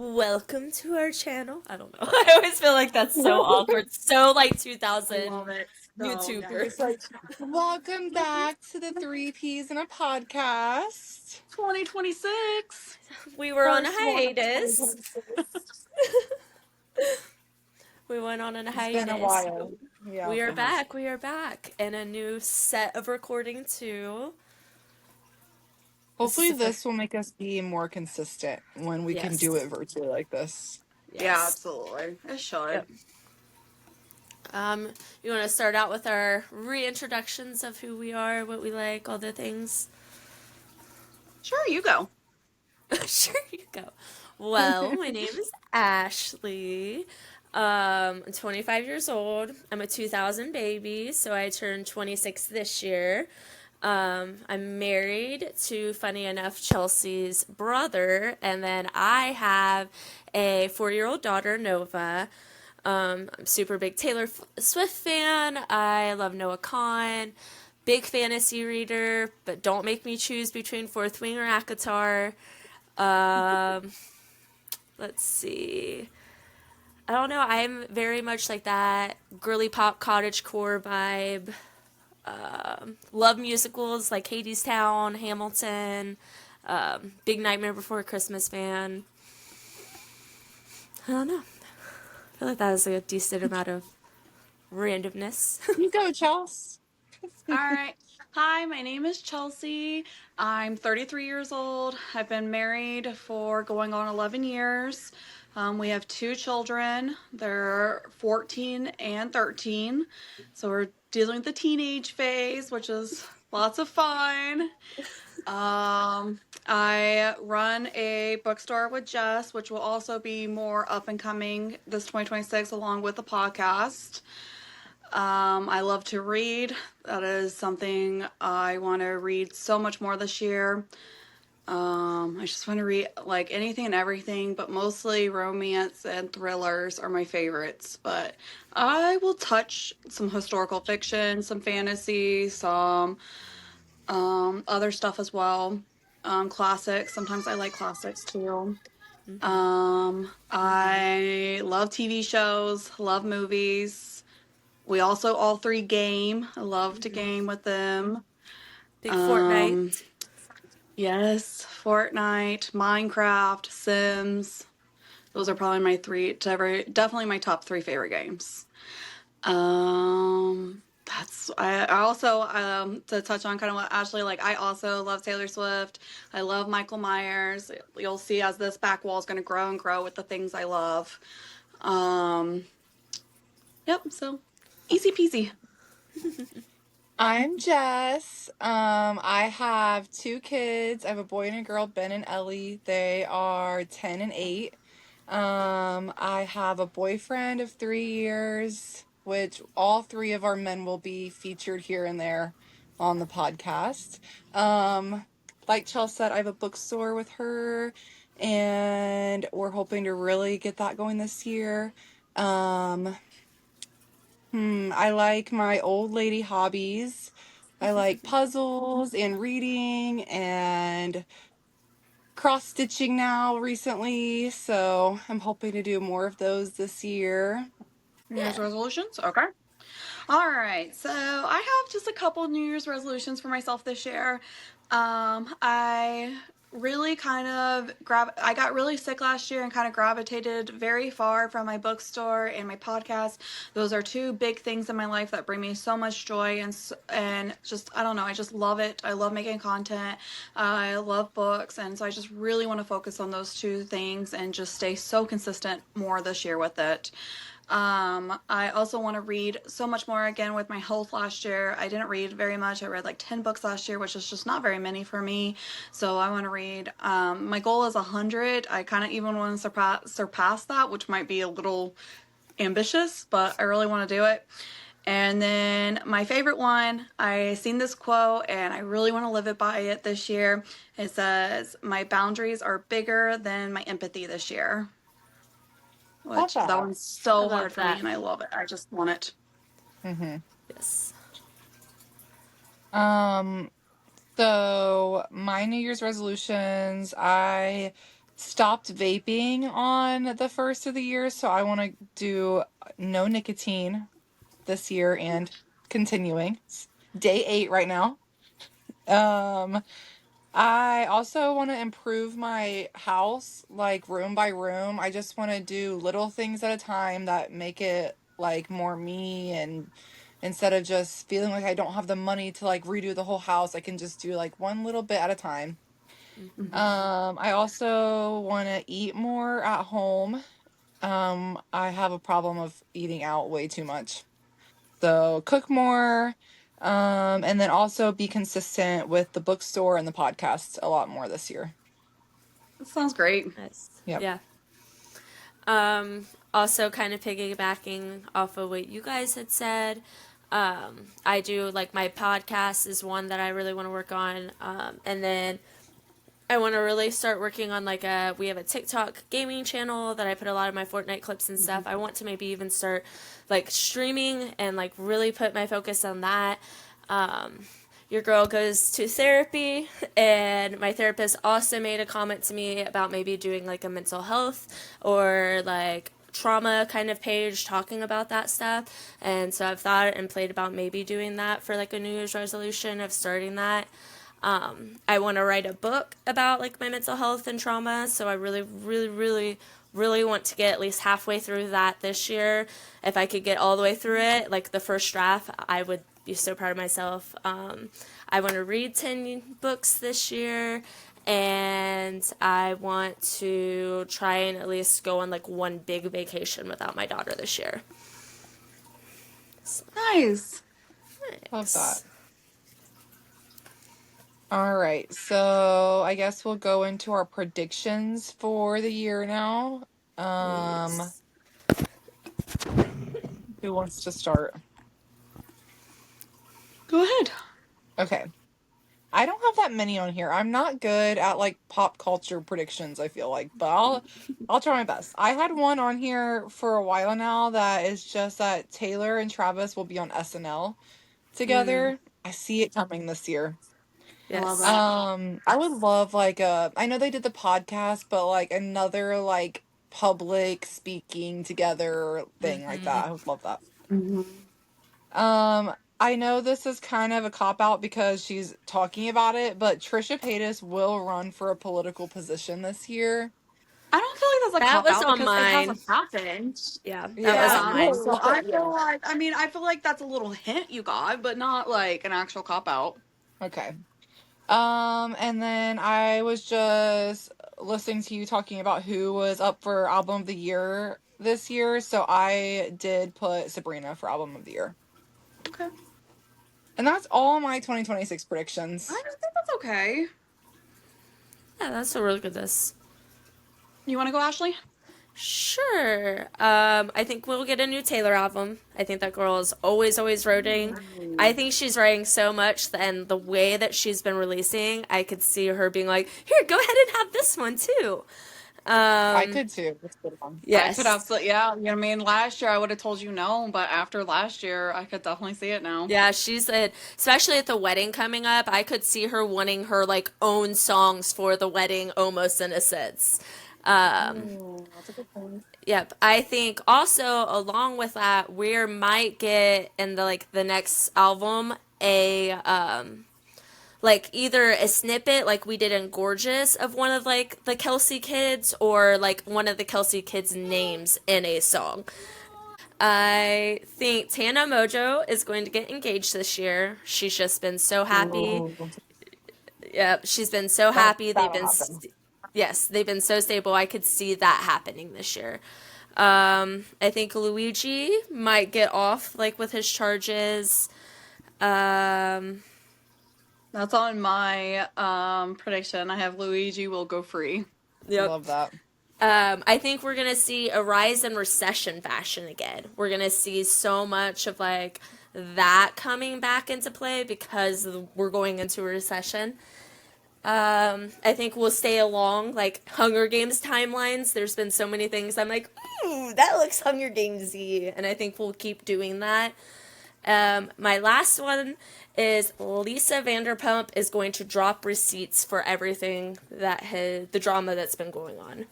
Welcome to our channel. I don't know. I always feel like that's so awkward, so our channel. I don't know. I always feel like that's so awkward, so like I 2000 love it. So YouTuber. yes. It's like, welcome back to the Three Peas in a Podcast. 2026. We were on a First one of hiatus. 2026. We went on a It's been a hiatus. while. Yeah. We are It has. back. We are back, and a new set of recording too. This is Hopefully, the first. this will make us be more consistent when we can do Yes. it virtually like this. Yeah, Yes. absolutely. It should. Yep. You want to start out with our reintroductions of who we are, what we like, all the things. Sure, you go. Sure, you go. Well, my name is Ashley. I'm 25 years old. I'm a 2000 baby, so I turned 26 this year. I'm married to, funny enough, Chelsea's brother, and then I have a 4-year-old daughter, Nova. I'm a super big Taylor Swift fan. I love Noah Kahan. Big fantasy reader, but don't make me choose between Fourth Wing or Akatar. Um, let's see. I don't know. I'm very much like that girly pop cottage core vibe. Love musicals like Hadestown, Hamilton, Big Nightmare Before Christmas fan. I don't know. I feel like that was a decent amount of randomness. You go, Chels. All right. Hi, my name is Chelsea. I'm 33 years old. I've been married for going on 11 years. We have two children. They're 14 and 13. So we're dealing with the teenage phase, which is lots of fun. I run a bookstore with Jess, which will also be more up and coming this 2026 along with the podcast. I love to read. That is something I want to read so much more this year. I just want to read like anything and everything, but mostly romance and thrillers are my favorites. But I will touch some historical fiction, some fantasy, some other stuff as well. Classics. Sometimes I like classics too. I love TV shows, love movies. We also all three game. I love to game with them. Big Um, Fortnite. yes, Fortnite, Minecraft, Sims. Those are probably my three, definitely my top three favorite games. I also to touch on kind of what Ashley like. I also love Taylor Swift. I love Michael Myers. You'll see as this back wall is going to grow and grow with the things I love. Um, yep. So easy peasy. I'm Jess. I have two kids. I have a boy and a girl, Ben and Ellie. They are 10 and 8. I have a boyfriend of 3 years, which all three of our men will be featured here and there on the podcast. Like Chelsea said, I have a bookstore with her, and we're hoping to really get that going this year. I like my old lady hobbies. I like puzzles and reading and cross stitching now recently, so I'm hoping to do more of those this year. New Year's Yeah. resolutions. Okay. All right. So I have just a couple New Year's resolutions for myself this year. I really kind of I got really sick last year and kind of gravitated very far from my bookstore and my podcast. Those are two big things in my life that bring me so much joy and just I don't know, I just love it. I love making content. I love books, and so I just really want to focus on those two things and just stay so consistent more this year with it. I also want to read so much more again with my health last year. I didn't read very much. I read like 10 books last year, which is just not very many for me. So I want to read. My goal is 100. I kind of even want to surpass that, which might be a little ambitious, but I really want to do it. And then my favorite one, I seen this quote and I really want to live it by it this year. It says, "My boundaries are bigger than my empathy this year." Love Which that that. one's I so love hard for me that. and I love it. I just want it. hmm Yes. Um, so my New Year's resolutions, I stopped vaping on the first of the year, so I want to do no nicotine this year and continuing. It's day 8 right now. I also want to improve my house, like room by room. I just want to do little things at a time that make it like more me, and instead of just feeling like I don't have the money to like redo the whole house, I can just do like one little bit at a time. Mm-hmm. I also want to eat more at home. I have a problem of eating out way too much. So cook more, and then also be consistent with the bookstore and the podcast a lot more this year. That sounds great. Nice. Yep. Yeah. Also kind of piggybacking off of what you guys had said. I do like my podcast is one that I really want to work on. And then I want to really start working on we have a TikTok gaming channel that I put a lot of my Fortnite clips and stuff. I want to maybe even start like streaming and like really put my focus on that. Your girl goes to therapy, and my therapist also made a comment to me about maybe doing like a mental health or like trauma kind of page talking about that stuff. And so I've thought and played about maybe doing that for like a New Year's resolution of starting that. I want to write a book about like my mental health and trauma, so I really, really, really, really want to get at least halfway through that this year. If I could get all the way through it, like the first draft, I would be so proud of myself. I want to read 10 books this year, and I want to try and at least go on like one big vacation without my daughter this year. Nice. Love that. All right, so I guess we'll go into our predictions for the year now. Yes. Who wants to start? Go ahead. Okay. I don't have that many on here. I'm not good at like pop culture predictions, I feel like, but I'll try my best. I had one on here for a while now that is just that Taylor and Travis will be on SNL together. I see it coming this year. I love Yes. that. I would love like I know they did the podcast, but like another like public speaking together thing like that. I would love that. I know this is kind of a cop out because she's talking about it, but Trisha Paytas will run for a political position this year. I don't feel like that's a That cop was out on because it mine. hasn't happened. Yeah, that was on Yeah. Yeah, mine. so I feel like, I feel like that's a little hint you got, but not like an actual cop out. Okay. And then I was just listening to you talking about who was up for album of the year this year, so I did put Sabrina for album of the year. Okay. And that's all my 2026 predictions. I don't think that's okay. Yeah, that's a really good list. You want to go, Ashley? Sure. I think we'll get a new Taylor album. I think that girl is always, always writing. I think she's writing so much, and the way that she's been releasing, I could see her being like, "Here, go ahead and have this one too." I could too. That's a good one. I could absolutely, yeah. You know what I mean? Last year I would have told you no, but after last year, I could definitely see it now. Yeah, especially at the wedding coming up, I could see her wanting her like own songs for the wedding almost in a sense. That's a good point. Yep. I think also along with that, we might get in the next album a like either a snippet like we did in Gorgeous of one of like the Kelsey kids or like one of the Kelsey kids' names in a song. I think Tana Mojo is going to get engaged this year. She's just been so happy. Yep, she's been so happy. Yes, they've been so stable. I could see that happening this year. I think Luigi might get off like with his charges. That's on my prediction. I have Luigi will go free. Yep. Love that. I think we're gonna see a rise in recession fashion again. We're gonna see so much of like that coming back into play because we're going into a recession. I think we'll stay along like Hunger Games timelines. There's been so many things I'm like, ooh, that looks Hunger Gamesy, and I think we'll keep doing that. My last one is Lisa Vanderpump is going to drop receipts for everything the drama that's been going on.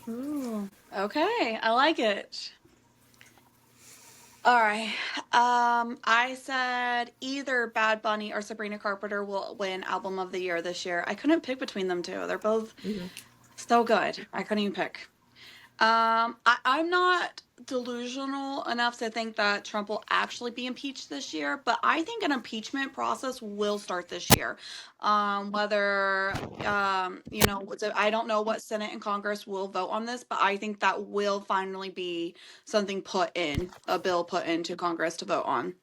Ooh, okay, I like it. All right. I said either Bad Bunny or Sabrina Carpenter will win Album of the Year this year. I couldn't pick between them two. They're both Mhm. so good. I couldn't even pick. I'm not delusional enough to think that Trump will actually be impeached this year, but I think an impeachment process will start this year. Whether, I don't know what Senate and Congress will vote on this, but I think that will finally be something a bill put into Congress to vote on.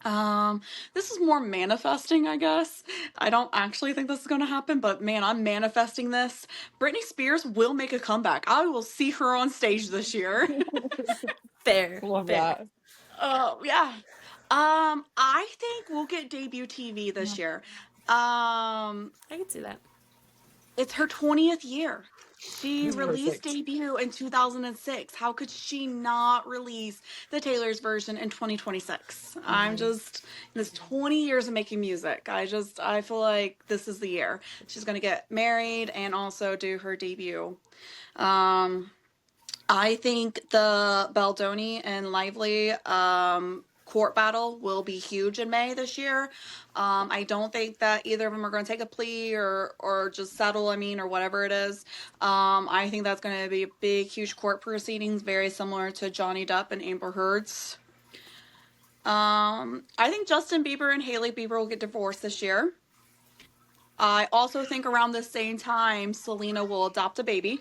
Um, this is more manifesting, I guess. I don't actually think this is going to happen, but man, I'm manifesting this. Britney Spears will make a comeback. I will see her on stage this year. Fair, Love fair. that. Oh, yeah. I think we'll get debut TV this year. I can see that. It's her 20th year. She released Perfect. debut in 2006. How could she not release the Taylor's version in 2026? I'm just, this 20 years of making music. I feel like this is the year. She's going to get married and also do her debut. Um, I think the Baldoni and Lively court battle will be huge in May this year. I don't think that either of them are going to take a plea or just settle. I mean, or whatever it is. I think that's going to be a big, huge court proceedings, very similar to Johnny Depp and Amber Heard's. I think Justin Bieber and Hailey Bieber will get divorced this year. I also think around the same time, Selena will adopt a baby.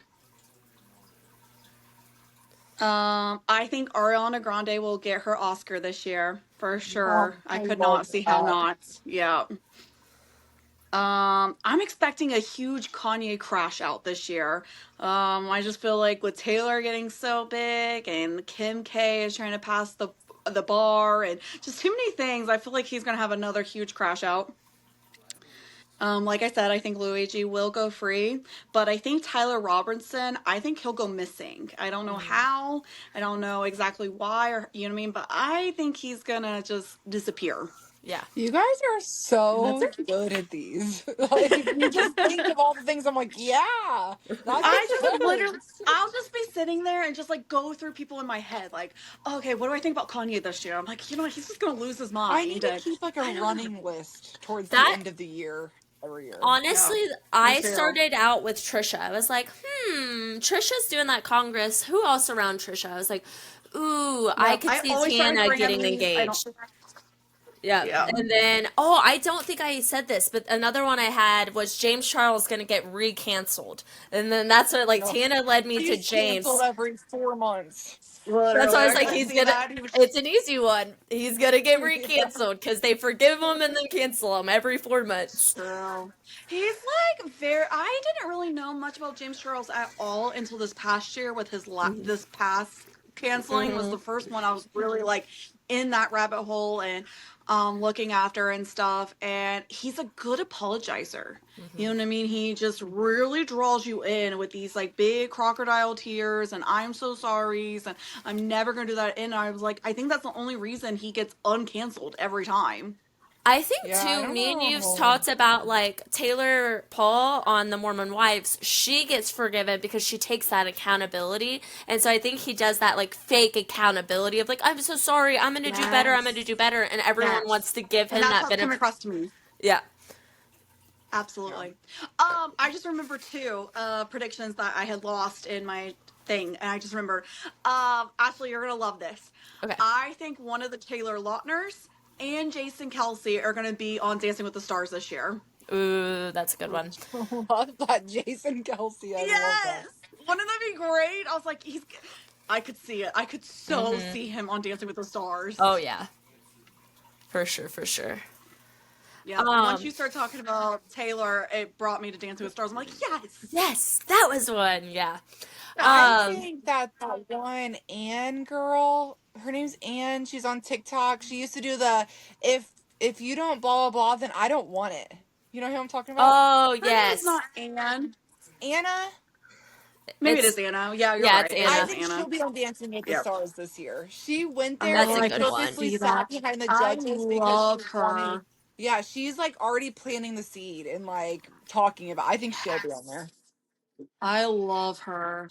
I think Ariana Grande will get her Oscar this year for Oh, sure. I I could love not see how that. not. Yeah. I'm expecting a huge Kanye crash out this year. I just feel like with Taylor getting so big and Kim K is trying to pass the bar and just too many things, I feel like he's gonna have another huge crash out. Like I said, I think Luigi will go free, but I think Tyler Robinson, I think he'll go missing. I don't know how, I don't know exactly why, or you know what I mean, but I think he's gonna just disappear. Yeah. You guys are And that's so it. good at these. Like, you just think of all the things. I'm like, yeah, that I makes just literally, sense. I'll just be sitting there and just like go through people in my head, like, okay, what do I think about Kanye this year? I'm like, you know what, he's just gonna lose his I need mind, to and keep like a I don't know. running list towards the That end of the year every year. Yeah, honestly, me I too. started out with Trisha. I was like, Trisha's doing that Congress. Who else around Trisha? I was like, ooh, I Yeah, could I see always started Tana getting Grammys. I don't. engaged. Yeah. Yeah. And then, I don't think I said this, but another one I had was James Charles going to get re-canceled. And then that's what, like, Oh, Tana led me to he's canceled James. every 4 months. That's Literally, why I was I like, could he's see gonna, that. He was it's an easy one. He's gonna get Yeah. re-canceled because they forgive him and then cancel him every 4 months. true. He's like very. I didn't really know much about James Charles at all until this past year with his Hmm. this past canceling was Hmm. the first one I was really like in that rabbit hole and looking after and stuff. And he's a good apologizer. You know what I mean? He just really draws you in with these like big crocodile tears and I'm so sorry's and I'm never gonna do that. And I was like, I think that's the only reason he gets uncanceled every time. I think Yeah, I too, don't me and you've know. talked about like Taylor Paul on the Mormon Wives. She gets forgiven because she takes that accountability. And so I think he does that like fake accountability of like, I'm so sorry, I'm gonna do better, I'm gonna Yes. do better. And everyone wants Yes. to give And him that's that how it's coming benefit. across to me. Yeah. Yeah. Absolutely. I just remember two predictions that I had lost in my thing, and I just remember. Ashley, you're gonna love this. Okay. I think one of the Taylor Lautners and Jason Kelsey are gonna be on Dancing with the Stars this year. Ooh, that's a good one. Love that, Jason Kelsey. I love Yes, that. wouldn't that be great? I was like, he's. I could see it. I could so Hmm. see him on Dancing with the Oh, Stars. yeah. For sure, for sure. Yeah. Once Um, you start talking about Taylor, it brought me to Dancing with the Stars. I'm like, yes. yes, that was one. Yeah. I Um, think that one Ann girl, her name's Ann. She's on TikTok. She used to do the if if you don't blah blah blah, then I don't want it. You know who I'm talking about? oh, Her name is yes. not Anne. Anna. Maybe it is Anna. Yeah, you're Yeah, it's right. It I Anna. is think Anna. she'll be on Dancing with the Yep. Stars this year. She went there That's Oh, a and I good could one. purposely see sat that. behind the I judges because love she wanted. her. Yeah, she's like already planting the seed and like talking about. I think she'll be on there. I love her.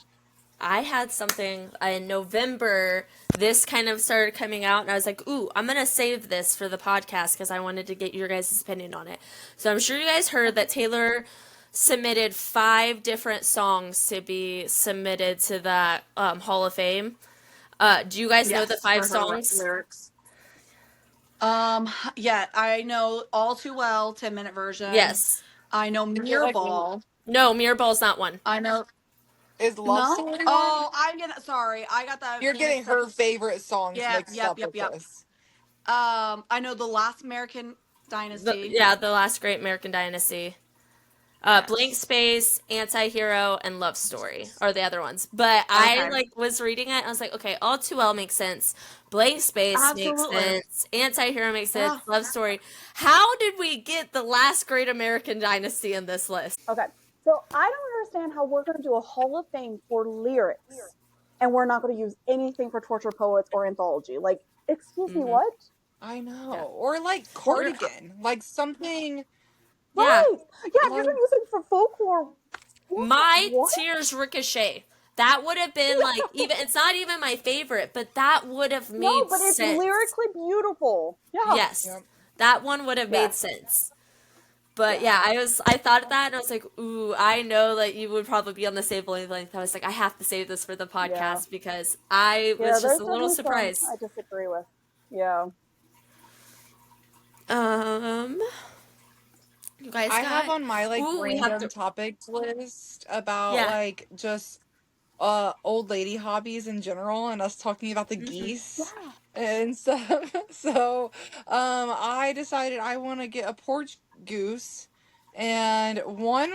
I had something in November. This kind of started coming out, and I was like, "Ooh, I'm gonna save this for the podcast because I wanted to get your guys' opinion on it." So I'm sure you guys heard that Taylor submitted 5 different songs to be submitted to that Hall of Fame. Do you guys know the Yes, five for her songs? lyrics. Yeah, I know All Too Well, 10-minute version. Yes. I know Is it like Mirrorball. No, Mirrorball's not one. I know. is Love No? Story one? Oh, I'm gonna. Sorry, I got that You're getting mixed up. her favorite songs Yep, mixed yep, up yep, with yep. this. I know The Last American Dynasty. Yeah, the last great American Dynasty. Blank Yes. Space, Anti-Hero, and Love Story are the other ones. But I Okay. like was reading it, and I was like, okay, All Too Well makes sense. Blank Space makes Absolutely. sense. Anti-Hero makes sense. Yeah. Love Story. How did we get the last great American Dynasty in this list? Okay. So I don't understand how we're going to do a Hall of Fame for lyrics and we're not going to use anything for torture poets or anthology. Like, excuse me, Mm-hmm. what? I know. Yeah. Or like Cardigan. Like something Yeah. Right. Yeah, if you're like going to use it for folklore, My what? Tears Ricochet. That would have been like even it's not even my favorite, but that would have No, made but it's sense. lyrically beautiful. Yeah. Yes. Yep. That one would have made Yeah. sense. But yeah, I thought of that and I was like, ooh, I know that you would probably be on the same wavelength. I was like, I have to save this for the podcast Yeah. because I Yeah, was there's just a little definitely surprised. some I disagree with. Yeah. You guys I got have on my like ooh, we have random to topics list about yeah. like just old lady hobbies in general and us talking about the Mm-hmm. geese Yeah. and stuff. So I decided I want to get a porch goose, and one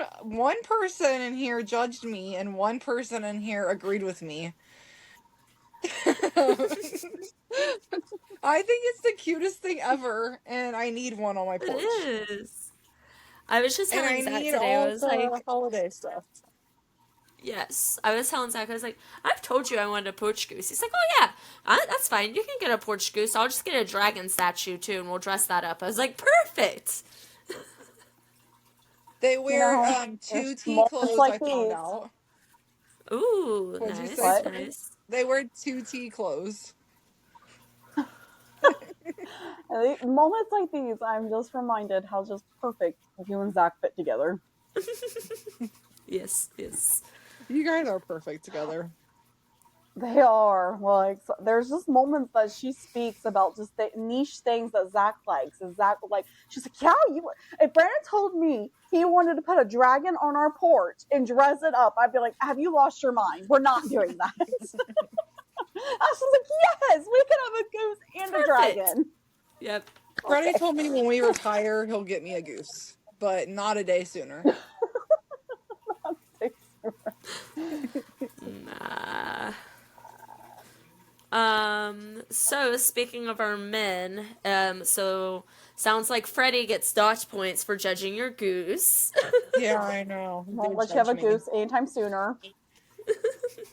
person in here judged me and one person in here agreed with me. I think it's the cutest thing ever, and I need one on my porch. It is. I was just And telling I Zach need today, I all was the like, holiday stuff. yes. I was telling Zach, I was like, I've told you I wanted a porch goose. He's like, oh yeah, that's fine. You can get a porch goose. I'll just get a dragon statue too, and we'll dress that up. I was like, perfect. They You wear know, 2 there's T moments clothes, I like found these. out. Ooh, What'd you nice, say, What? Fred? nice. They wear 2 T clothes. Moments like these, I'm just reminded how just perfect you and Zach fit together. Yes, yes. You guys are perfect together. They are. Like, so there's just moments that she speaks about just the niche things that Zach likes. And Zach, like, she's like, yeah, you. If Brandon told me he wanted to put a dragon on our porch and dress it up, I'd be like, have you lost your mind? We're not doing that. I was like, yes, we can have a goose and Perfect. a dragon. Yep. Freddie Okay. told me when we retire, he'll get me a goose, but not a day sooner. Nah. So speaking of our men, so sounds like Freddie gets dodge points for judging your goose. Yeah, I know. Won't Dude, let you have a judge me. goose anytime sooner.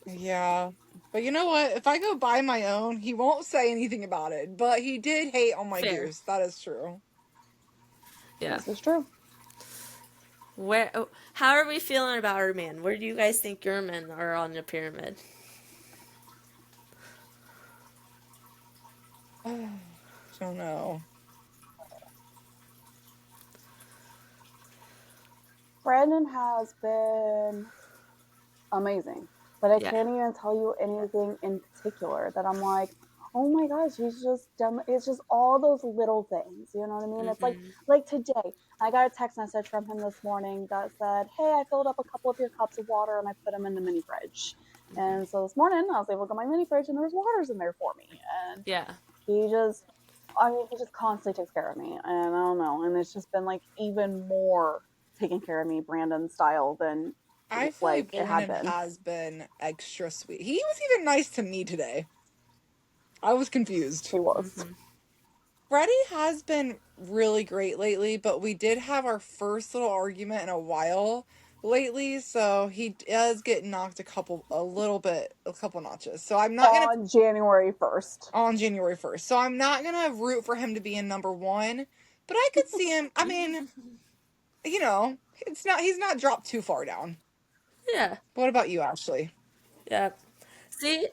Yeah. But you know what? If I go buy my own, he won't say anything about it. But he did hate on my Fair. goose. That is true. Yeah. This is true. How are we feeling about our men? Where do you guys think your men are on the pyramid? Don't know. Brandon has been amazing, but I Yeah. can't even tell you anything in particular that I'm like, oh my gosh, he's just dumb. It's just all those little things, you know what I mean? It's like today, I got a text message from him this morning that said, hey, I filled up a couple of your cups of water and I put them in the mini fridge. And so this morning I was able to go to my mini fridge and there was waters in there for me. And Yeah. he just constantly takes care of me, and I don't know, and it's just been like even more taking care of me, Brandon style, than I feel like it had Brandon been. has been extra sweet. He was even nice to me today. I was confused. He was. Freddie has been really great lately, but we did have our first little argument in a while lately, so he does get knocked a couple notches. So I'm not gonna On January 1st. on January 1st. So I'm not gonna root for him to be in number one, but I could see him. I mean, he's not dropped too far down. Yeah. What about you, Ashley? Yeah. See,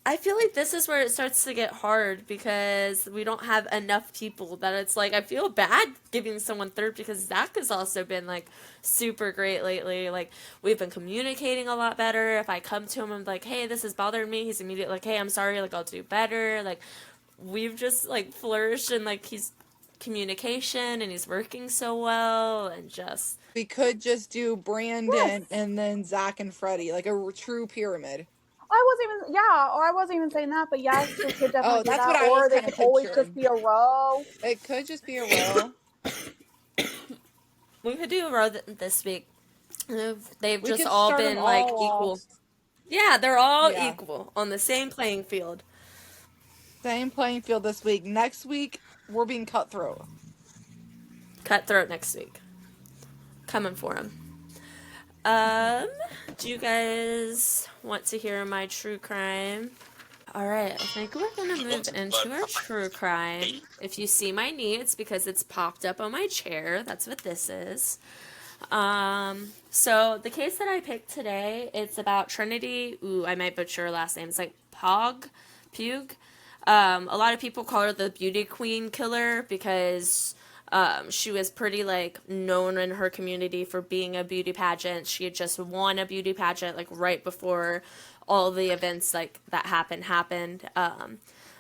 I feel like this is where it starts to get hard because we don't have enough people that it's like I feel bad giving someone third because Zach has also been like super great lately. Like we've been communicating a lot better. If I come to him and like, hey, this is bothering me, he's immediately like, hey, I'm sorry, like I'll do better. Like we've just like flourished and like he's communication and he's working so well and just We could just do Brandon Yes. and then Zach and Freddie, like a true pyramid. I wasn't even saying that, but yes, we could definitely do that's that. what I was Or they kinda could always picturing. just be a row. It could just be a row. we could do a row this week. They've We just could all start been them like all equal. off. Yeah, they're all Yeah. equal on the same playing field. Same playing field this week. Next week, we're being cutthroat. Cutthroat next week. Coming for him. Do you guys want to hear my true crime? All right, I think we're gonna move into our true crime. If you see my knee, it's because it's popped up on my chair. That's what this is. So the case that I picked today, it's about Trinity. Ooh, I might butcher her last name. It's like Pug. A lot of people call her the beauty queen killer because she was pretty like known in her community for being a beauty pageant. She had just won a beauty pageant like right before all the events like that happened.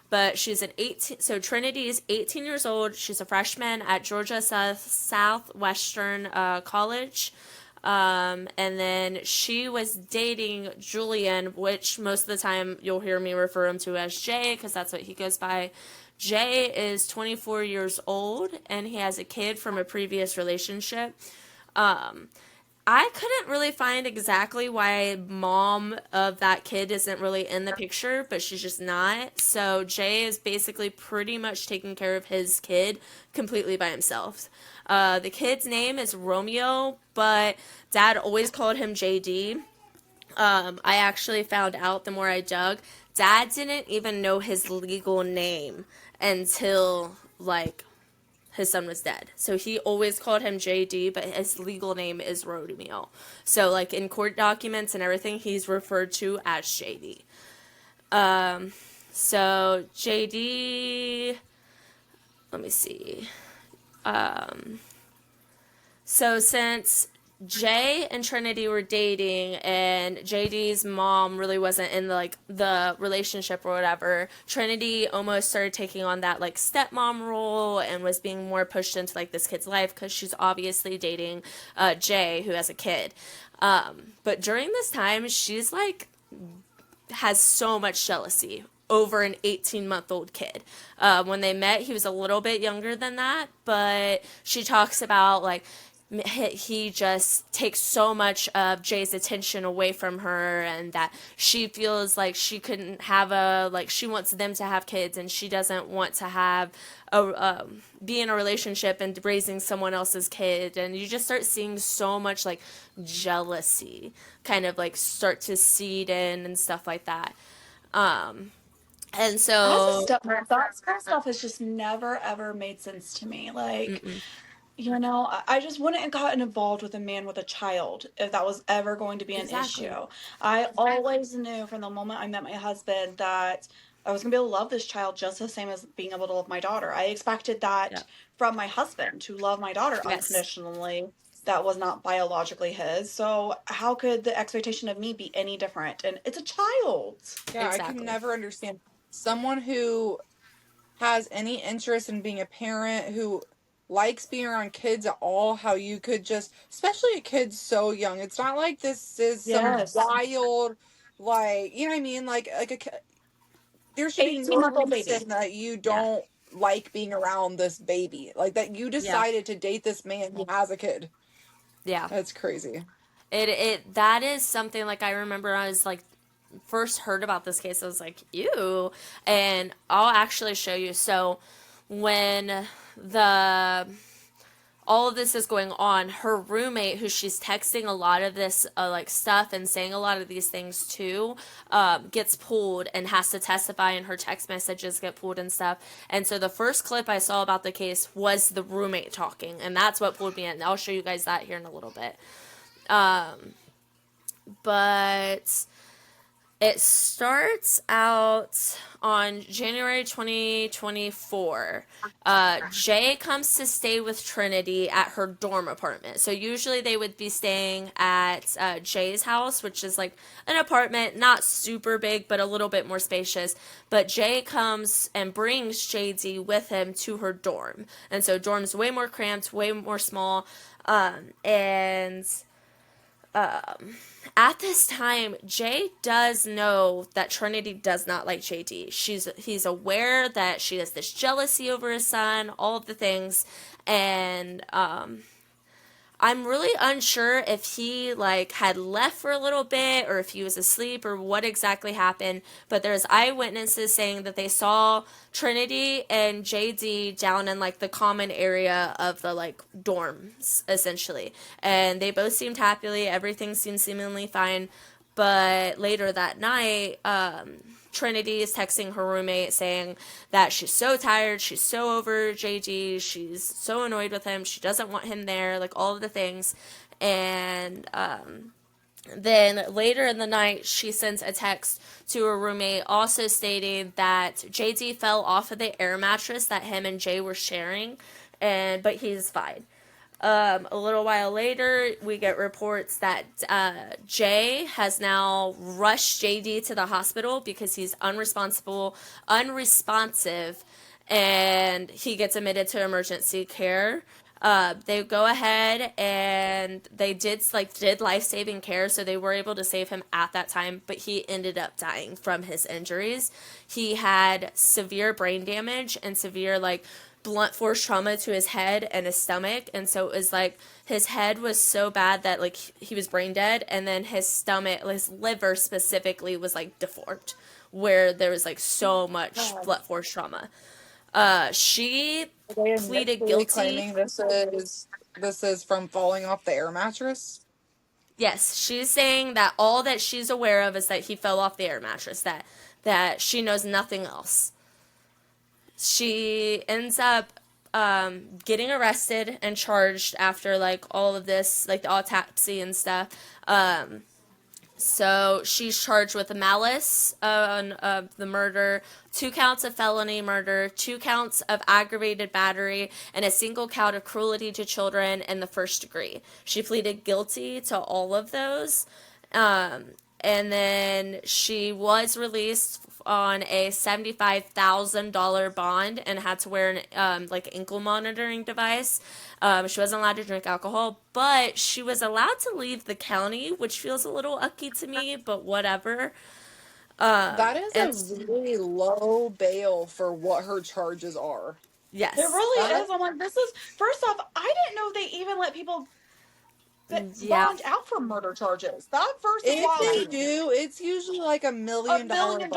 But she's an 18. So Trinity is 18 years old. She's a freshman at Georgia Southwestern College. And then she was dating Julian, which most of the time you'll hear me refer him to as Jay because that's what he goes by. Jay is 24 years old and he has a kid from a previous relationship. I couldn't really find exactly why mom of that kid isn't really in the picture, but she's just not. So Jay is basically pretty much taking care of his kid completely by himself. The kid's name is Romeo, but dad always called him JD. I actually found out the more I dug, dad didn't even know his legal name until like his son was dead. So he always called him JD, but his legal name is Romeo. So like in court documents and everything, he's referred to as JD. So JD, let me see. So since Jay and Trinity were dating and JD's mom really wasn't in the relationship or whatever, Trinity almost started taking on that like stepmom role and was being more pushed into like this kid's life because she's obviously dating Jay who has a kid. But during this time, she's like has so much jealousy over an 18-month-old kid. When they met, he was a little bit younger than that, but she talks about like he just takes so much of Jay's attention away from her and that she feels like she couldn't have she wants them to have kids and she doesn't want to have be in a relationship and raising someone else's kid. And you just start seeing so much like jealousy kind of like start to seed in and stuff like that. And so As a stepmom, that kind of stuff has just never ever made sense to me. Like, I just wouldn't have gotten involved with a man with a child if that was ever going to be an exactly. issue. I always knew from the moment I met my husband that I was going to be able to love this child just the same as being able to love my daughter. I expected that Yeah. from my husband, to love my daughter Yes. unconditionally. That was not biologically his. So how could the expectation of me be any different? And it's a child. Yeah, I Exactly. can never understand someone who has any interest in being a parent, who likes being around kids at all, how you could just, especially a kid so young. It's not like this is Yes. some wild, like, you know what I mean? Like there should be no 18-month-old baby. reason that you don't like being around this baby. Like that you decided to date this man who has a kid. Yeah. That's crazy. That is something like I remember I was like first heard about this case, I was like, ew. And I'll actually show you. So when all all of this is going on, her roommate, who she's texting a lot of this like stuff and saying a lot of these things to, gets pulled and has to testify, and her text messages get pulled and stuff. And so the first clip I saw about the case was the roommate talking, and that's what pulled me in. I'll show you guys that here in a little bit. But it starts out on January 2024. Jay comes to stay with Trinity at her dorm apartment. So usually they would be staying at Jay's house, which is like an apartment, not super big, but a little bit more spacious. But Jay comes and brings JD with him to her dorm. And so dorm's way more cramped, way more small. At this time, Jay does know that Trinity does not like JD. He's aware that she has this jealousy over his son, all of the things, and I'm really unsure if he like had left for a little bit or if he was asleep or what exactly happened, but there's eyewitnesses saying that they saw Trinity and JD down in like the common area of the like dorms essentially, and they both seemed happy, everything seemed seemingly fine. But later that night, Trinity is texting her roommate saying that she's so tired, she's so over JD, she's so annoyed with him, she doesn't want him there, like all of the things. And then later in the night, she sends a text to her roommate also stating that JD fell off of the air mattress that him and Jay were sharing, but he's fine. A little while later, we get reports that Jay has now rushed JD to the hospital because he's unresponsive, and he gets admitted to emergency care. They go ahead and they did life-saving care, so they were able to save him at that time, but he ended up dying from his injuries. He had severe brain damage and severe blunt force trauma to his head and his stomach, and so it was like his head was so bad that like he was brain dead, and then his stomach, his liver specifically, was like deformed, where there was like so much blunt force trauma. She pleaded guilty. Claiming this is from falling off the air mattress. Yes, she's saying that all that she's aware of is that he fell off the air mattress, that she knows nothing else. She ends up getting arrested and charged after like all of this, like the autopsy and stuff. So she's charged with the malice of the murder, 2 counts of felony murder, 2 counts of aggravated battery, and a single count of cruelty to children in the 1st degree. She pleaded guilty to all of those. And then she was released on a $75,000 bond and had to wear an ankle monitoring device. She wasn't allowed to drink alcohol, but she was allowed to leave the county, which feels a little ucky to me, but whatever. That is a really low bail for what her charges are. Yes. It really is. I'm like, this is, first off, I didn't know they even let people bond out for murder charges. That first of all, if they do, it's usually like $1 million. $1 million.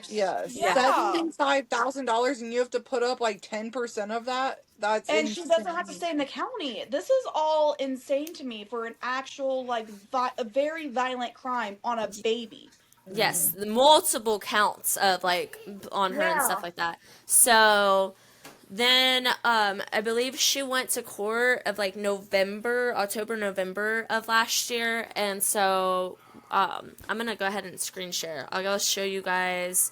Yes, Yeah. $75,000, and you have to put up like 10% of that. That's and insane. She doesn't have to stay in the county. This is all insane to me for an actual a very violent crime on a baby. Yes, the multiple counts of on her and stuff like that. So then I believe she went to court of October, November of last year, and so I'm gonna go ahead and screen share. I'm gonna show you guys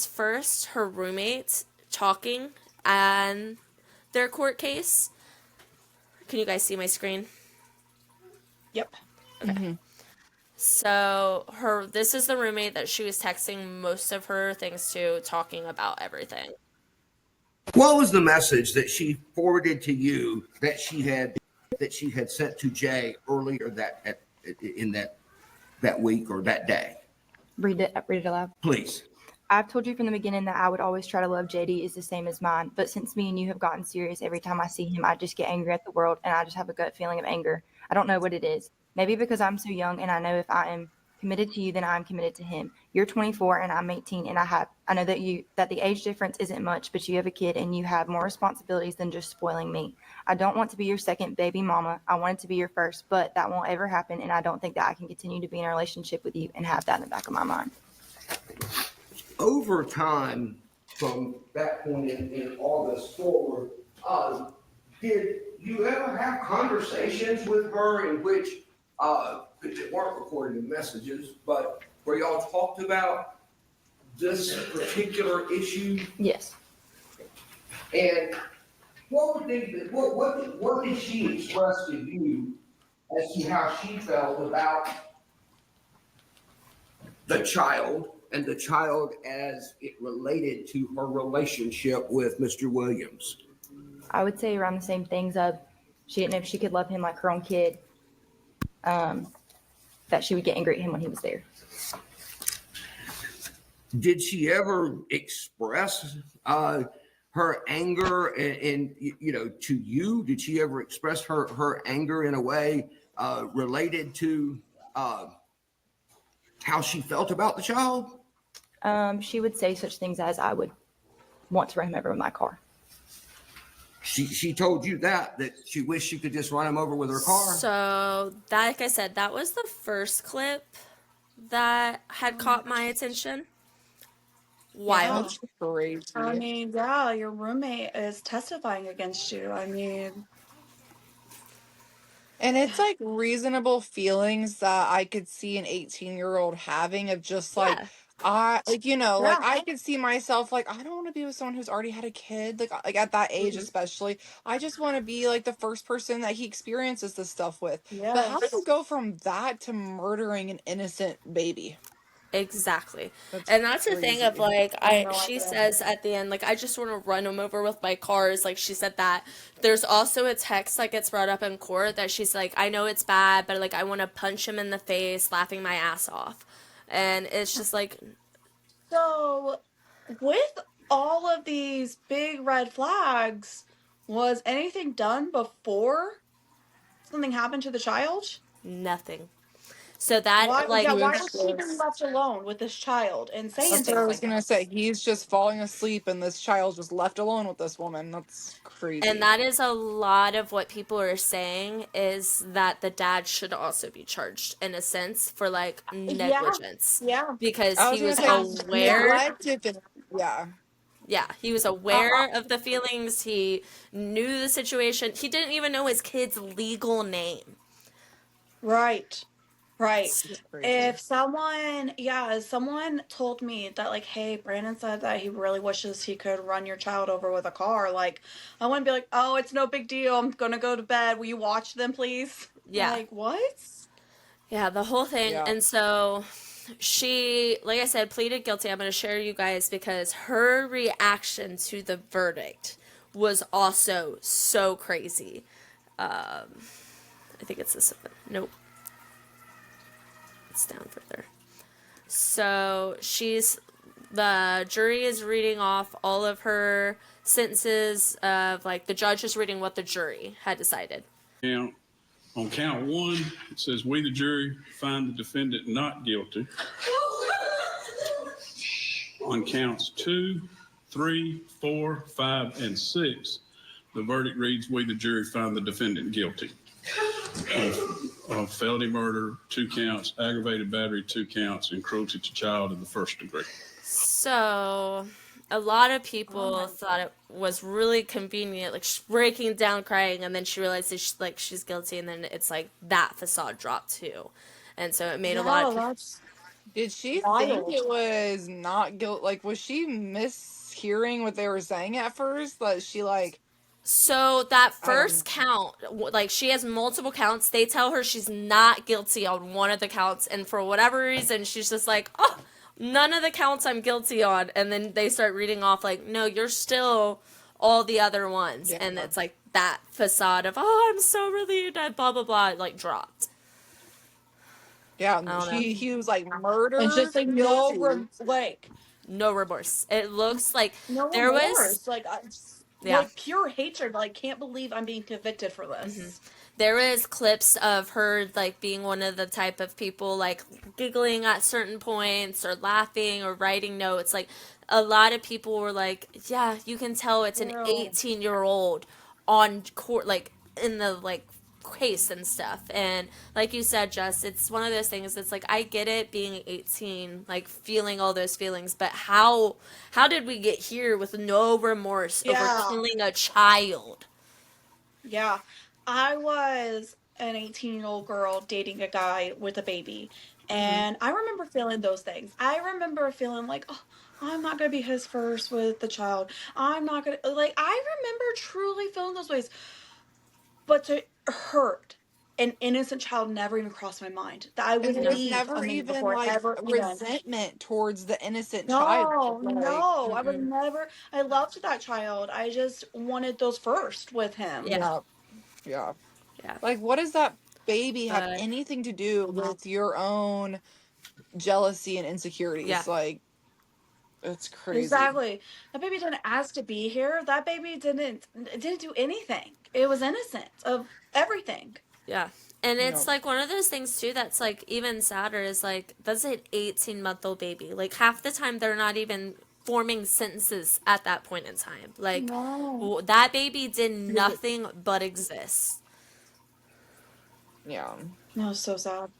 first her roommate talking and their court case. Can you guys see my screen? Yep. Okay. Mm-hmm. So this is the roommate that she was texting most of her things to, talking about everything. What was the message that she forwarded to you that she had sent to Jay earlier in that week or that day? Read it aloud. Please. I've told you from the beginning that I would always try to love JD is the same as mine. But since me and you have gotten serious, every time I see him, I just get angry at the world, and I just have a gut feeling of anger. I don't know what it is. Maybe because I'm so young and I know if I am committed to you than I'm committed to him. You're 24 and I'm 18, and I know that the age difference isn't much, but you have a kid and you have more responsibilities than just spoiling me. I don't want to be your second baby mama. I want it to be your first, but that won't ever happen, and I don't think that I can continue to be in a relationship with you and have that in the back of my mind. Over time, from that point in August forward, did you ever have conversations with her in which, it weren't recorded in messages, but where y'all talked about this particular issue? Yes. And what did she express to you as to how she felt about the child and the child as it related to her relationship with Mr. Williams? I would say around the same things of she didn't know if she could love him like her own kid, that she would get angry at him when he was there. Did she ever express her anger and to you? Did she ever express her anger in a way related to how she felt about the child? She would say such things as, I would want to run him over with my car. She told you that she wished she could just run him over with her car? So, like I said, that was the first clip that had caught my attention. Wild. That's crazy. I mean, yeah, your roommate is testifying against you. I mean, And it's like reasonable feelings that I could see an 18-year-old having of just like, Yeah. like yeah. I could see myself like, I don't want to be with someone who's already had a kid, like at that age especially. I just want to be like the first person that he experiences this stuff with. But how do you go from that to murdering an innocent baby? Exactly. That's And that's the thing of crazy. like No she idea. says at the end, like, I just want to run him over with my cars. Like, she said that. There's also a text that gets brought up in court that she's like, I know it's bad, but like I want to punch him in the face, laughing my ass off. And it's just like, So, with all of these big red flags, was anything done before something happened to the child? nothing. So that Why? like Yeah, why He was was she being just, left alone with this child and saying that's what things I was like gonna that? say. He's just falling asleep and this child just left alone with this woman. That's crazy. and that is a lot of what people are saying is that the dad should also be charged in a sense for like negligence Yeah. because I was he gonna was say aware. neglect if it, yeah. Yeah, he was aware of the feelings. He knew the situation. He didn't even know his kid's legal name. Right. Right. It's crazy. If someone told me that, like, hey, Brandon said that he really wishes he could run your child over with a car, like, I wouldn't be like, oh, it's no big deal. I'm gonna go to bed. Will you watch them, please? Yeah. Like, what? Yeah, the whole thing. Yeah. And so she, like I said, pleaded guilty. I'm going to share you guys because her reaction to the verdict was also so crazy. I think it's this one. Nope. It's down further. So the jury is reading off all of her sentences of, like, the judge is reading what the jury had decided. On count one, it says, we, the jury, find the defendant not guilty. On counts 2, 3, 4, 5, and 6, the verdict reads, we, the jury, find the defendant guilty of felony murder, 2 counts, aggravated battery, 2 counts, and cruelty to child in the first degree. So, a lot of people thought it was really convenient, like she's breaking down crying, and then she realizes she's guilty, and then it's like that facade dropped too, and so it made a lot of people. Did she Wild. think it was not guilt? Like, was she mishearing what they were saying at first? That she like, So that first count, like she has multiple counts. They tell her she's not guilty on one of the counts, and for whatever reason, she's just like, oh, none of the counts I'm guilty on. And then they start reading off like, no, you're still all the other ones. Yeah. And it's like that facade of, oh, I'm so relieved, blah, blah, blah, like dropped. yeah, don't know. he was like murder. It's just like no guilty. No remorse. It looks like no there was remorse. Like, Yeah. like pure hatred. Like, can't believe I'm being convicted for this. There is clips of her like being one of the type of people like giggling at certain points or laughing or writing notes. Like a lot of people were like, yeah, you can tell it's an Girl. 18-year-old on court, like in the like case and stuff. And like you said, Jess, it's one of those things. It's like I get it being 18, like feeling all those feelings, but how did we get here with no remorse over Yeah. killing a child? Yeah. I was an 18-year-old girl dating a guy with a baby. And I remember feeling those things. I remember feeling like, oh, I'm not going to be his first with the child. I'm not going to, like, I remember truly feeling those ways. But to hurt an innocent child never even crossed my mind. That I would And there was leave a never minute even before it like ever even. resentment towards the innocent child. No, Like, no, I would never. I loved that child. I just wanted those first with him. Yeah. yeah. Yeah. Like, what does that baby have But anything to do with your own jealousy and insecurities? yeah. Like, it's crazy. Exactly. That baby didn't ask to be here. That baby didn't do anything. It was innocent of everything. Yeah. And it's No. like one of those things too that's like even sadder is like that's an 18-month-old baby. Like half the time they're not even forming sentences at that point in time. Like No. that baby did nothing but exist. Yeah. No, so sad.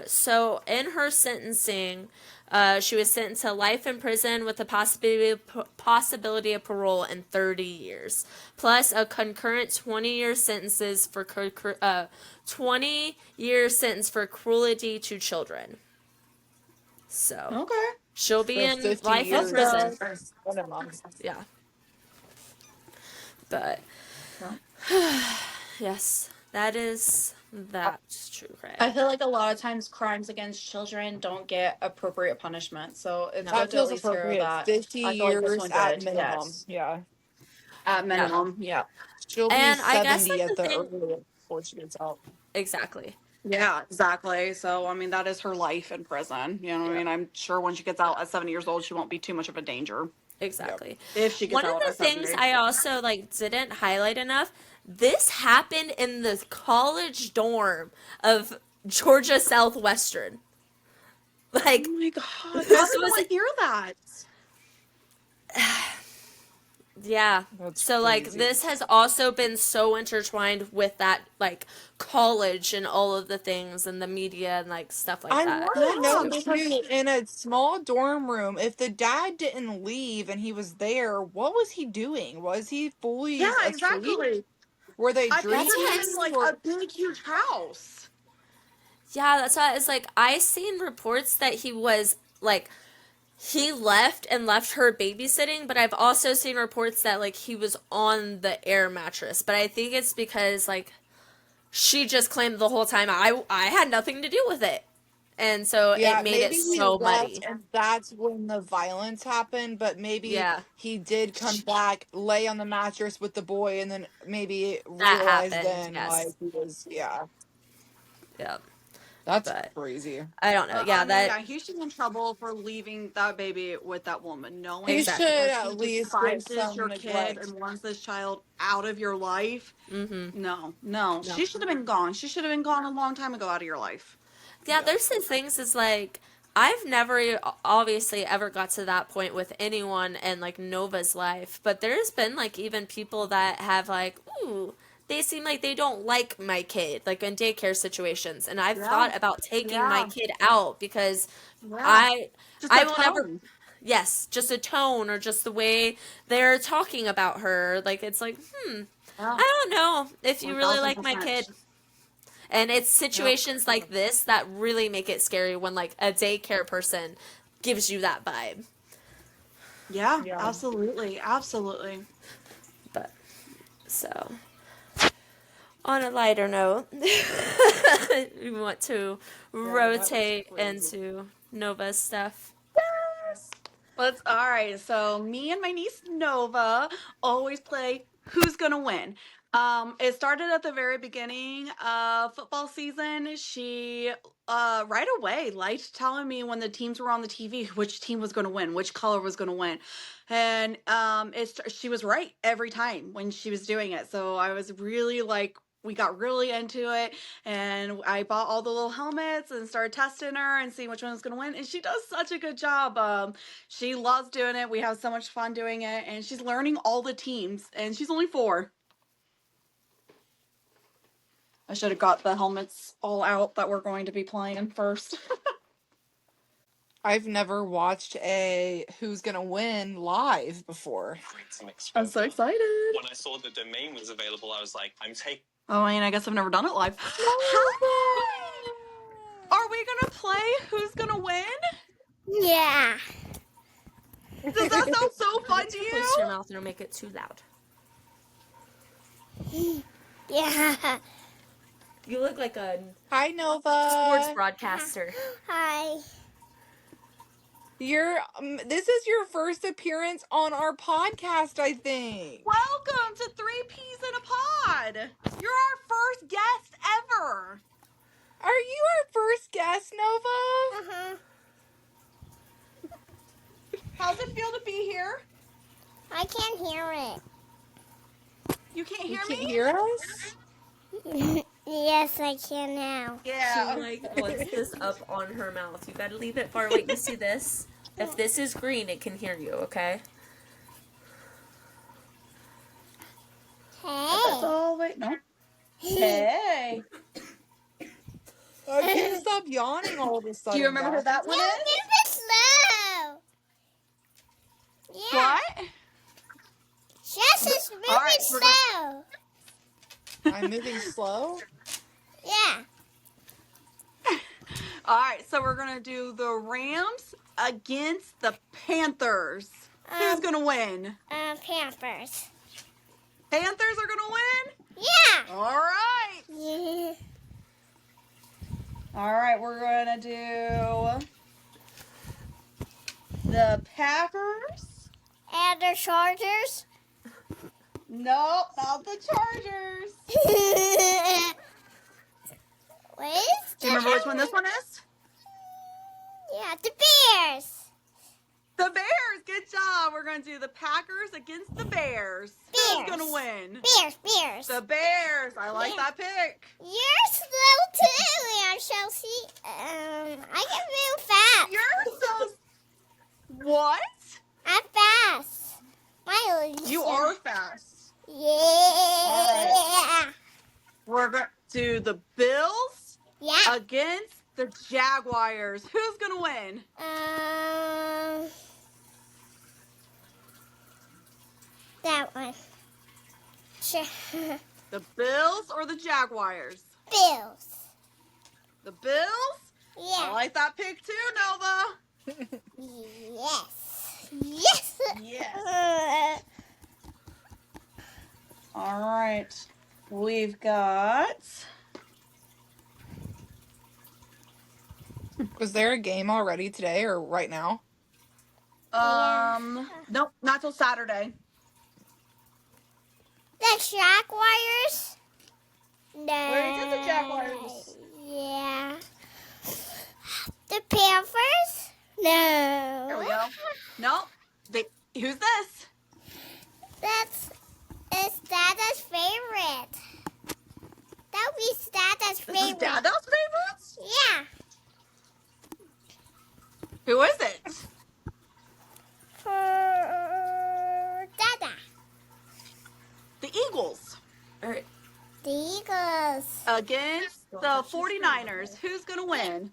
So in her sentencing, she was sentenced to life in prison with the possibility of parole in 30 years, plus a concurrent 20-year sentences for 20-year sentence for cruelty to children. So Okay. she'll be So in 50 life in years prison. minimum. Yeah, but Yeah. yes, that is that's true I crime. feel like a lot of times crimes against children don't get appropriate punishment. So it's No. good That to at feels least hear appropriate. that. 50 I feel like this years one at did. minimum. Yes. Yeah. At Yeah, minimum. Yeah. She'll be and I guess 70 like at the the thing earliest before she gets out. exactly. Yeah, exactly. So, I mean, that is her life in prison. You know what I Yeah. mean? I'm sure when she gets out at 70 years old, she won't be too much of a danger Exactly. if she gets One of out the at things 70. I also like didn't highlight enough, this happened in the college dorm of Georgia Southwestern. Like Oh my God. How this did no was one hear that? yeah. That's So like crazy. this has also been so intertwined with that like college and all of the things and the media and like stuff like I that. want to know Yeah, because too, in a small dorm room, if the dad didn't leave and he was there, what was he doing? Was he fully yeah, asleep? exactly. Were they I drinking? pictured him That's in what like Or a big, huge house. yeah, that's why it's like I seen reports that he was like he left and left her babysitting, but I've also seen reports that like he was on the air mattress. But I think it's because like she just claimed the whole time I had nothing to do with it. And so it yeah, made it maybe he so left muddy. and that's when the violence happened, but maybe Yeah, he did come back, lay on the mattress with the boy, and then maybe that realize happened. then Yes. like he was, yeah. Yeah. That's But crazy. I don't know. I Yeah, mean, that yeah, he should be in trouble for leaving that baby with that woman, knowing He should exactly. that she at least give despises your some kid neglect. and wants this child out of your life. Mhm. No, No. she should have been gone. She should have been gone a long time ago out of your life. Yeah, there's the things is like I've never obviously ever got to that point with anyone in like Nova's life, but there's been like even people that have like, ooh, they seem like they don't like my kid, like in daycare situations, and I've Yeah, thought about taking my yeah, kid out because yeah. I Just I a will never tone. yes, just a tone or just the way they're talking about her, like it's like, Yeah, I don't know if you really like my 1000%. kid. And it's Yep. situations like this that really make it scary when like a daycare person gives you that vibe. Yeah, Yeah. absolutely, absolutely. But so on a lighter note, we want to Yeah, that was rotate crazy. into Nova's stuff. Let's all right. So me and my niece Nova always play Who's Gonna Win. It started at the very beginning of football season. She right away liked telling me when the teams were on the TV which team was going to win, which color was going to win, and she was right every time when she was doing it. So I was really like, we got really into it, and I bought all the little helmets and started testing her and seeing which one was going to win. And she does such a good job. She loves doing it. We have so much fun doing it, and she's learning all the teams. And she's only 4. I should have got the helmets all out that we're going to be playing first. I've never watched a Who's Gonna Win live before. I'm so excited. When I saw the domain was available, I was like, I'm taking. Oh, I mean, I guess I've never done it live. Hi! Are we gonna play Who's Gonna Win? Yeah. Does that sound so fun to Close you? your mouth and don't make it too loud. Yeah. You look like a Hi, sports Nova. broadcaster. Hi. This is your first appearance on our podcast, I think. Welcome to 3 Peas in a Pod. You're our first guest ever. Are you our first guest, Nova? Uh-huh. How's it feel to be here? I can't hear it. You can't You hear can't me? hear us? Yes, I can now. Yeah. She like wants this up on her mouth. You gotta leave it far away. You see this? If this is green, it can hear you, okay? That's Hey. all. Wait, no. Hey. I can't stop yawning all of a sudden. Do you remember who guys. that one No, is? move it slow. Yeah. What? Just move All right, it we're gonna- slow. I'm moving slow? Yeah. All right, so we're gonna do the Rams against the Panthers. Who's gonna win? Pampers. Panthers are gonna win? Yeah. All right. Yeah. All right, we're gonna do the Packers. And the Chargers. Nope, not the Chargers. What is Do you remember which one this one is? Yeah, the Bears. The Bears. Good job. We're gonna do the Packers against the Bears. Who's Bears. gonna win? Bears. The Bears. I like Yeah. that pick. You're slow too, Aunt Chelsea. I can move fast. You're so. What? I'm fast. You are fast. Yeah. We're gonna do the Bills Yeah. against the Jaguars. Who's gonna win? That one. Sure. The Bills or the Jaguars? Bills. The Bills? I Yeah. like that pick too, Nova. Yes. Yes. Yes. All right. We've got. Was there a game already today or right now? Nope, not till Saturday. The Jaguars? No. Where did the Jaguars? Yeah. The Panthers? No. There we go. Nope. Who's this? It's Dada's favorite. That would be Dada's This is favorite. Dada's favorites? Yeah. Who is it? Dada. The Eagles All right. The Eagles. against the 49ers. Who's gonna win?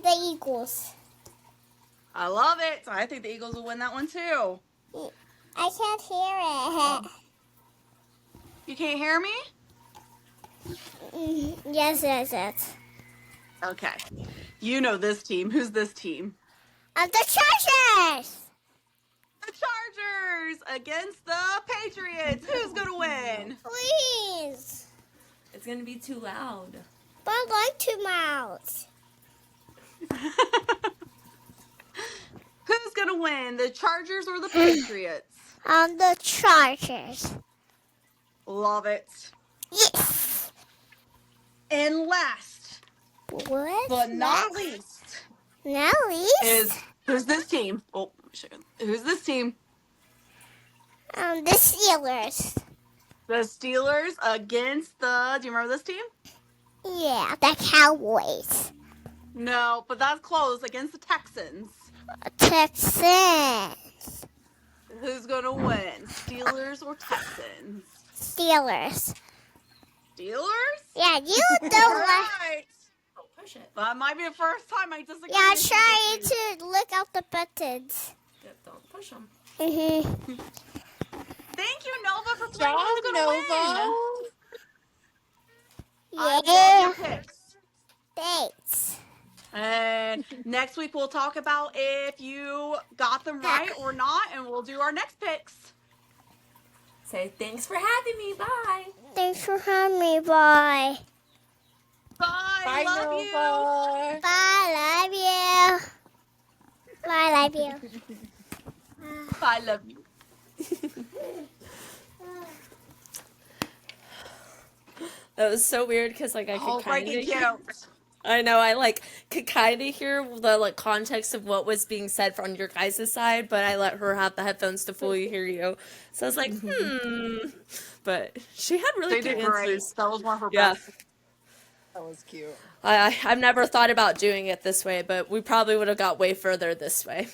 The Eagles. I love it. I think the Eagles will win that one too. I can't hear it. You can't hear me? Yes. Okay. You know this team. Who's this team? The Chargers. The Chargers against the Patriots. Who's gonna win? Please. It's gonna be too loud. But I like 2 mouths. Who's gonna win, the Chargers or the Patriots? The Chargers. Love it. Yes. And last What? but not least Nelly. is who's this team? Oh, who's this team? The Steelers. The Steelers against the. Do you remember this team? Yeah, the Cowboys. No, but that's close. Against the Texans. Texans. Who's gonna win? Steelers or Texans? Steelers. Steelers? Yeah, you All don't like. right. Push it. That might be the first time I disagree. Yeah, with you try this week. to look out the buttons. Yep, don't push them. Mhm. Thank you, Nova, for playing Job, Who's Gonna Nova. Win. I Yeah. love your picks. Thanks. And next week we'll talk about if you got them right or not, and we'll do our next picks. Say thanks for having me. Bye. Thanks for having me. Bye. Bye. Bye, Love you. Nova. Bye. Love you. Bye. Love you. Bye. Love you. That was so weird because like I Oh, could kind of freaking hear. cute. I know I like could kind of hear the like context of what was being said from your guys' side, but I let her have the headphones to fully hear you. So I was like, But she had really They good did great. answers. That was one of her Yeah. best. That was cute. I've never thought about doing it this way, but we probably would have got way further this way.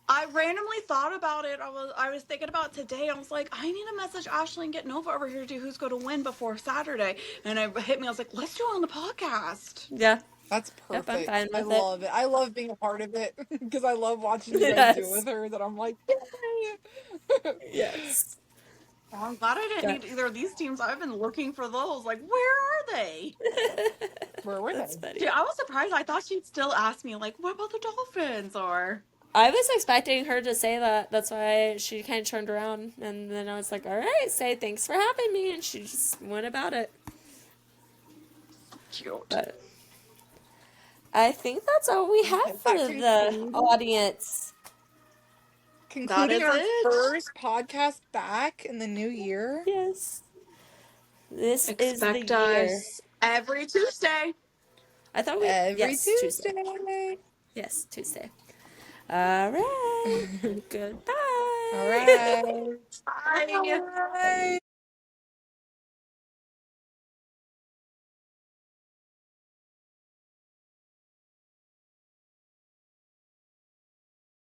I randomly thought about it. I was thinking about it today. I was like, I need to message Ashley and get Nova over here to do Who's Going to Win before Saturday. And it hit me. I was like, let's do it on the podcast. Yeah. That's Yep, perfect. I'm fine I with it. love it. I love being a part of it because I love watching you guys do it Yes. with her. That I'm like, yay. Yes. Oh, I'm glad I didn't Yeah. need either of these teams. I've been looking for those. Like, where are they? Where were That's they? funny. Dude, I was surprised. I thought she'd still ask me, like, what about the Dolphins? Or I was expecting her to say that. That's why she kind of turned around, and then I was like, "All right, say thanks for having me," and she just went about it. cute. But I think that's all we have Is for that the concluded? audience. Concluding is our it. first podcast back in the new year. Yes, this is Expect the year. us every Tuesday. I thought we Every yes Tuesday. Yes, Tuesday. All right. Goodbye. All right. Bye. Bye.